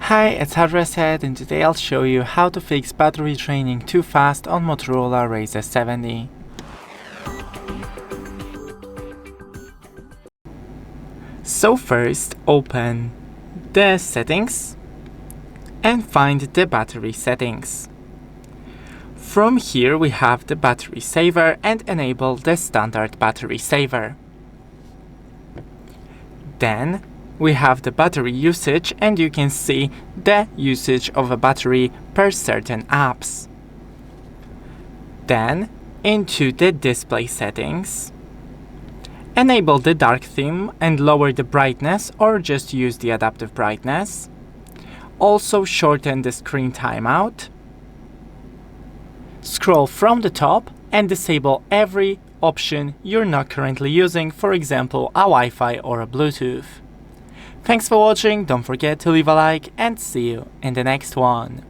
Hi, it's Hardware and today I'll show you how to fix battery draining too fast on Motorola Razr 70. So first, open the settings and find the battery settings. From here we have the battery saver and enable the standard battery saver. Then we have the battery usage and you can see the usage of a battery per certain apps. Then into the display settings, enable the dark theme and lower the brightness or just use the adaptive brightness. Also shorten the screen timeout. Scroll from the top and disable every option you're not currently using, for example a Wi-Fi or a Bluetooth. Thanks for watching, don't forget to leave a like and see you in the next one.